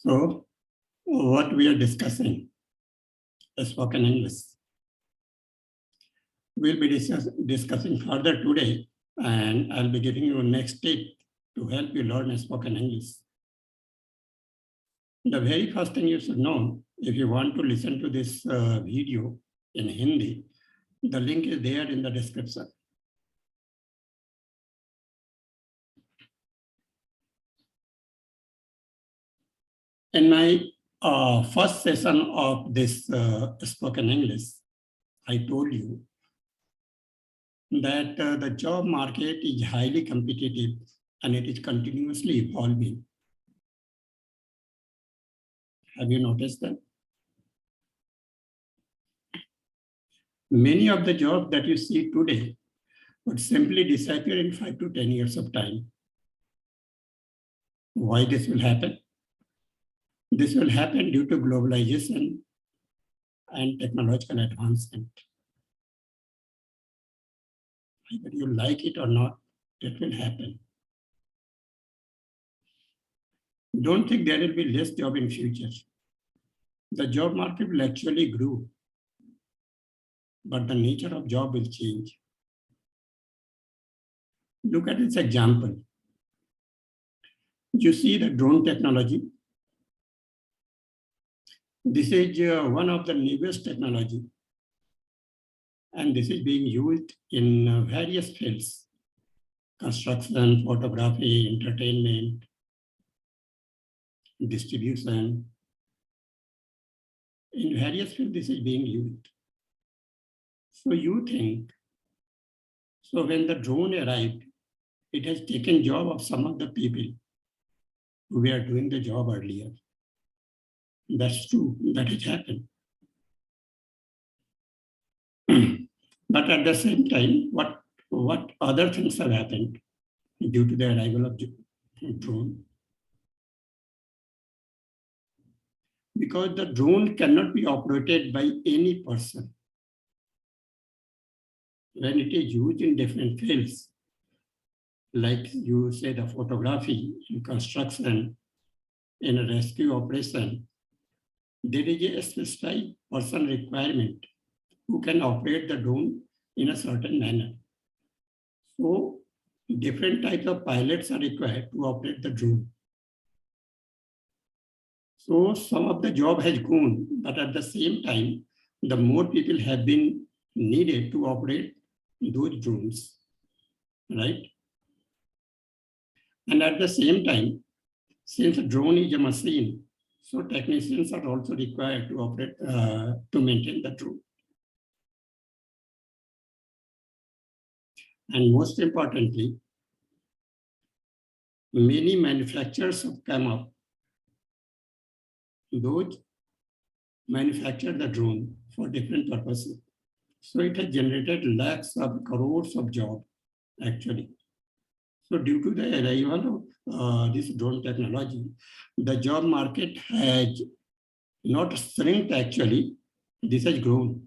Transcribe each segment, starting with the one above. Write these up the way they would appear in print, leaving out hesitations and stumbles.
So, what we are discussing is spoken English. We'll be discussing further today, and I'll be giving you a next tip to help you learn spoken English. The very first thing you should know, if you want to listen to this video in Hindi, the link is there in the description. In my first session of this spoken English, I told you that the job market is highly competitive and it is continuously evolving. Have you noticed that? Many of the jobs that you see today would simply disappear in 5 to 10 years of time. Why this will happen? This will happen due to globalization and technological advancement. Whether you like it or not, it will happen. Don't think there will be less job in future. The job market will actually grow, but the nature of job will change. Look at this example. You see the drone technology. This is one of the newest technology, and this is being used in various fields: construction, photography, entertainment, distribution. In various fields, this is being used. So you think, so when the drone arrived, it has taken job of some of the people who were doing the job earlier. That's true, that has happened. But at the same time, what other things have happened due to the arrival of drone? Because the drone cannot be operated by any person. When it is used in different fields, like you say the photography, in construction, in a rescue operation, there is a specified person requirement who can operate the drone in a certain manner. So different types of pilots are required to operate the drone. So some of the job has gone, but at the same time, the more people have been needed to operate those drones, right? And at the same time, since a drone is a machine, so technicians are also required to operate, to maintain the drone. And most importantly, many manufacturers have come up. Those manufacture the drone for different purposes. So it has generated lakhs of crores of jobs, actually. So due to the arrival of this drone technology, the job market has not shrunk actually, this has grown.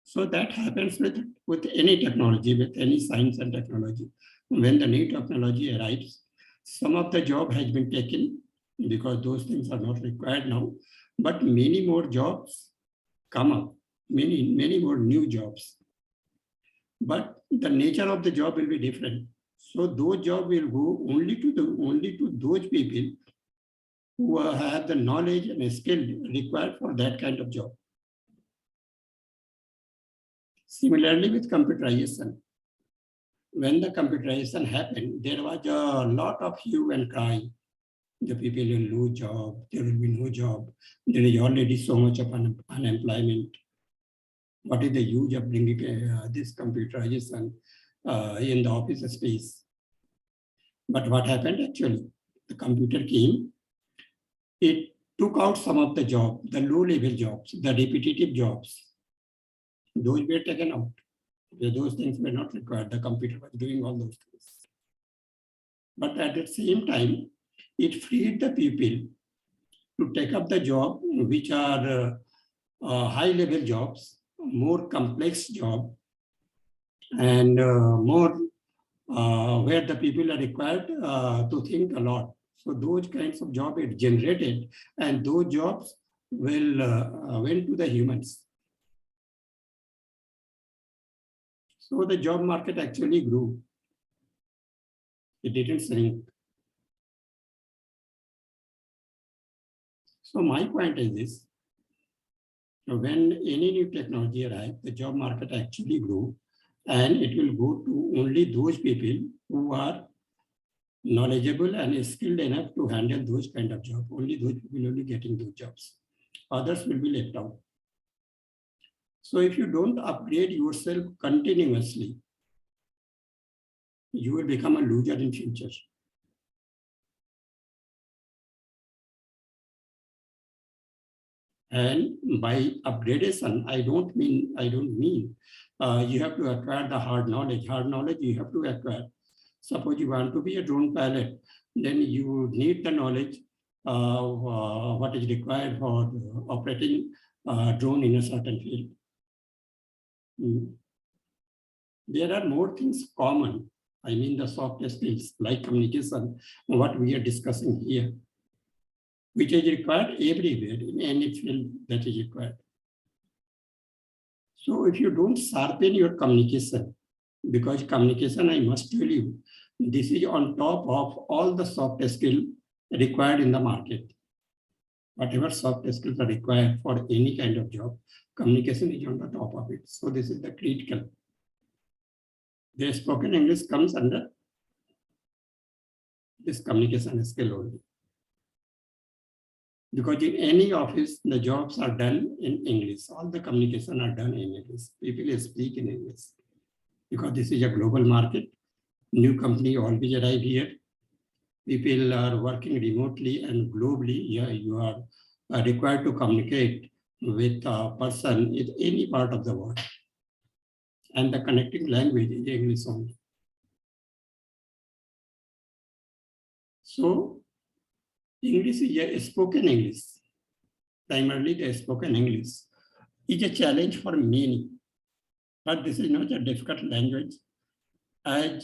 So that happens with any technology, with any science and technology. When the new technology arrives, some of the job has been taken because those things are not required now, but many more jobs come up, many more new jobs. But the nature of the job will be different. So those jobs will go only to those people who have the knowledge and skill required for that kind of job. Similarly with computerization. When the computerization happened, there was a lot of hue and cry. The people will lose job, there will be no job. There is already so much of unemployment. What is the use of bringing this computerization in the office space? But what happened actually? The computer came, it took out some of the jobs, the low-level jobs, the repetitive jobs. Those were taken out. Those things were not required. The computer was doing all those things. But at the same time, it freed the people to take up the job, which are high-level jobs, more complex job, and more where the people are required to think a lot. So those kinds of job it generated, and those jobs will went to the humans. So the job market actually grew. It didn't shrink. So my point is this: when any new technology arrives, the job market actually grew, and it will go to only those people who are knowledgeable and skilled enough to handle those kind of jobs. Only those people will be getting those jobs. Others will be left out. So if you don't upgrade yourself continuously, you will become a loser in future. And by upgradation, I don't mean you have to acquire the hard knowledge. Hard knowledge you have to acquire. Suppose you want to be a drone pilot, then you need the knowledge of what is required for operating drone in a certain field. There are more things common. I mean the soft skills like communication, what we are discussing here, which is required everywhere in any field that is required. So if you don't sharpen your communication, because communication, I must tell you, this is on top of all the soft skills required in the market. Whatever soft skills are required for any kind of job, communication is on the top of it. So this is the critical. The spoken English comes under this communication skill only. Because in any office, the jobs are done in English. All the communication are done in English. People speak in English. Because this is a global market. New company always arrive here. People are working remotely and globally. Yeah, you are required to communicate with a person in any part of the world. And the connecting language is English only. So English is a spoken English. Primarily the spoken English is a challenge for many. But this is not a difficult language as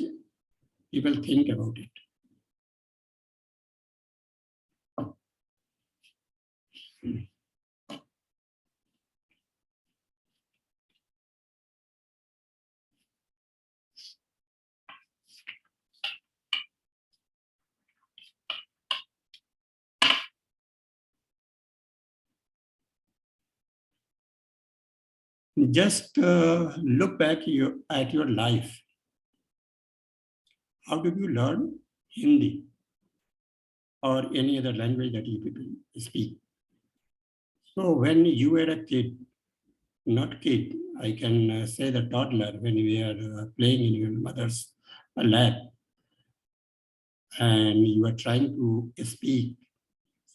people think about it. Just look back at your life. How did you learn Hindi or any other language that you people speak? So when you were a kid, not kid, I can say the toddler, when you were playing in your mother's lap and you are trying to speak.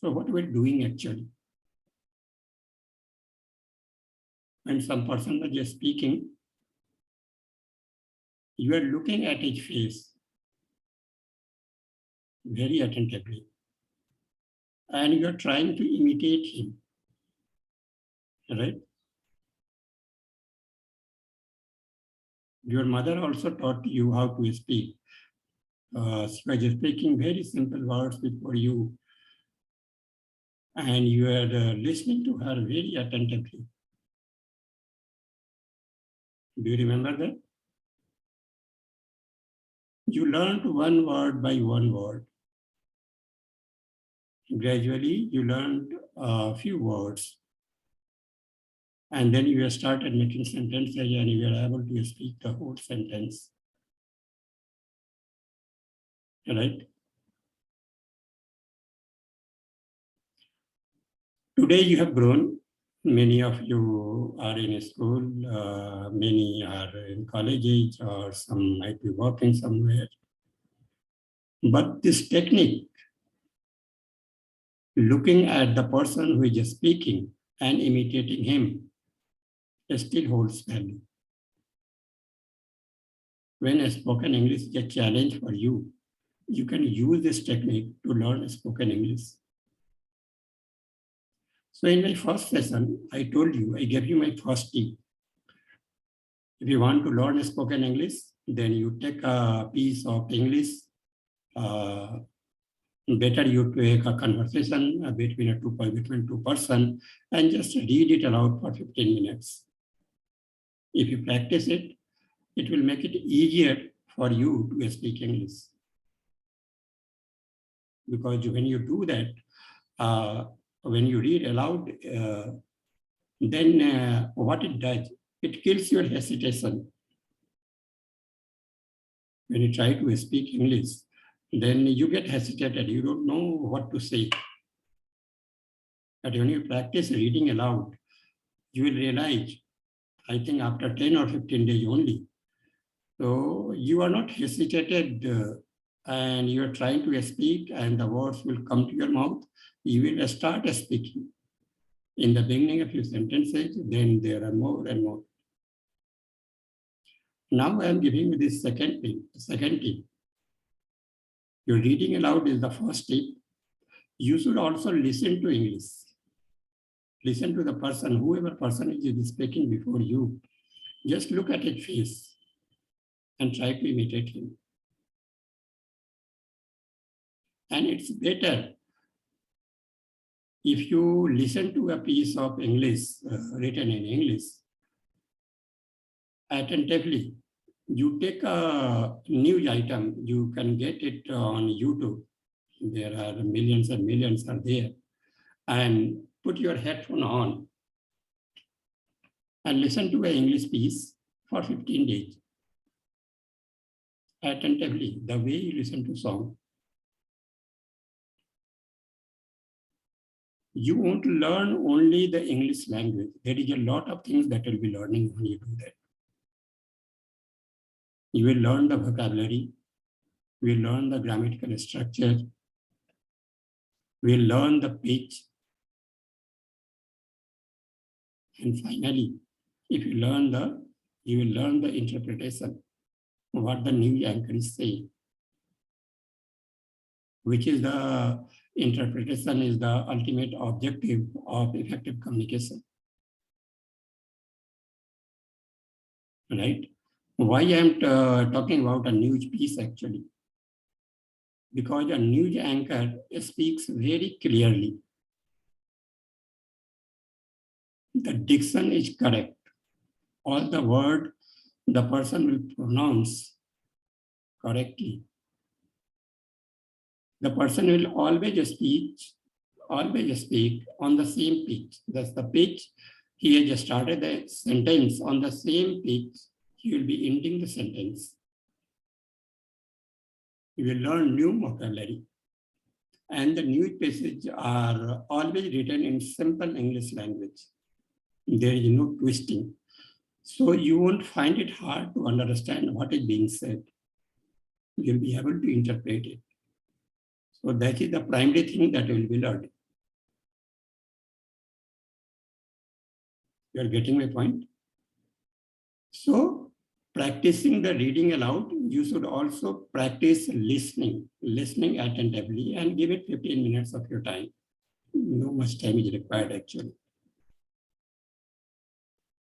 So what were you doing actually? When some person was just speaking, you are looking at his face very attentively and you are trying to imitate him, right? Your mother also taught you how to speak. She was speaking very simple words before you, and you are listening to her very attentively. Do you remember that? You learned one word by one word. Gradually, you learned a few words. And then you started making sentences and you were able to speak the whole sentence. Right? Today you have grown. Many of you are in school, many are in colleges, or some might be working somewhere. But this technique, looking at the person who is speaking and imitating him, still holds value. When a spoken English is a challenge for you, you can use this technique to learn spoken English. So in my first session, I told you, I gave you my first tip. If you want to learn spoken English, then you take a piece of English Better you take a conversation between two person and just read it aloud for 15 minutes. If you practice it, it will make it easier for you to speak English. Because when you do that, when you read aloud, then what it does, it kills your hesitation. When you try to speak English, then you get hesitated. You don't know what to say. But when you practice reading aloud, you will realize, I think after 10 or 15 days only, so you are not hesitated and you are trying to speak and the words will come to your mouth. You will start speaking. In the beginning of your sentences, then there are more and more. Now I am giving you this second tip. Your reading aloud is the first tip. You should also listen to English. Listen to the person, whoever person is speaking before you. Just look at his face and try to imitate him. And it's better if you listen to a piece of English written in English attentively. You take a news item, you can get it on YouTube. There are millions and millions are there. And put your headphone on and listen to an English piece for 15 days. Attentively, the way you listen to song. You won't learn only the English language. There is a lot of things that you'll be learning when you do that. You will learn the vocabulary. You will learn the grammatical structure. You will learn the pitch. And finally, if you will learn the interpretation, what the news anchor is saying, which is the interpretation is the ultimate objective of effective communication. Right? Why I'm talking about a news piece actually? Because a news anchor speaks very clearly. The diction is correct. All the word the person will pronounce correctly. The person will always speak on the same pitch. That's the pitch. He has started the sentence on the same pitch. He will be ending the sentence. You will learn new vocabulary. And the new passages are always written in simple English language. There is no twisting. So you won't find it hard to understand what is being said. You'll be able to interpret it. So that is the primary thing that will be learned. You are getting my point? So practicing the reading aloud, you should also practice listening attentively and give it 15 minutes of your time. No much time is required actually.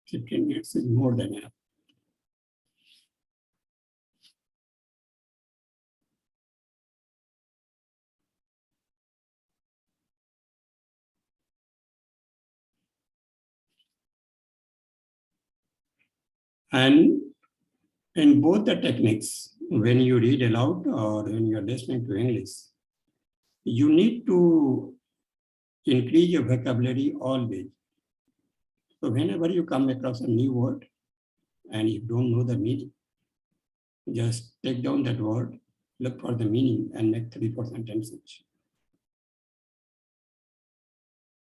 15 minutes is more than enough. And in both the techniques, when you read aloud or when you're listening to English, you need to increase your vocabulary always. So whenever you come across a new word and you don't know the meaning, just take down that word, look for the meaning and make 3-4 sentences.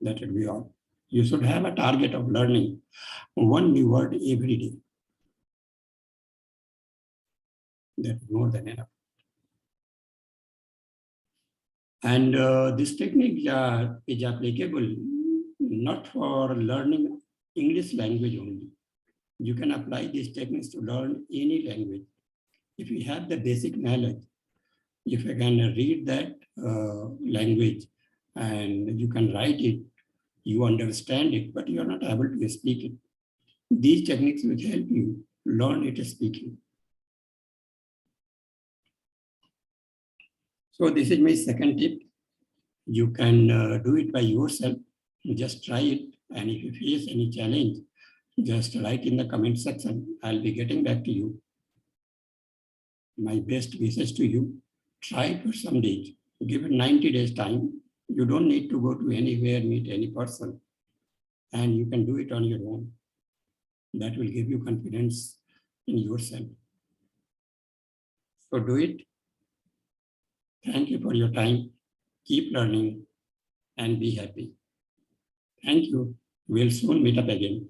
That will be all. You should have a target of learning one new word every day. That's more than enough. And this technique is applicable not for learning English language only. You can apply these techniques to learn any language. If you have the basic knowledge, if you can read that language and you can write it, you understand it, but you are not able to speak it. These techniques will help you learn it speaking. So this is my second tip. You can do it by yourself. Just try it. And if you face any challenge, just write in the comment section. I'll be getting back to you. My best wishes to you. Try it for some days. Give it 90 days time. You don't need to go to anywhere, meet any person. And you can do it on your own. That will give you confidence in yourself. So do it. Thank you for your time. Keep learning and be happy. Thank you. We'll soon meet up again.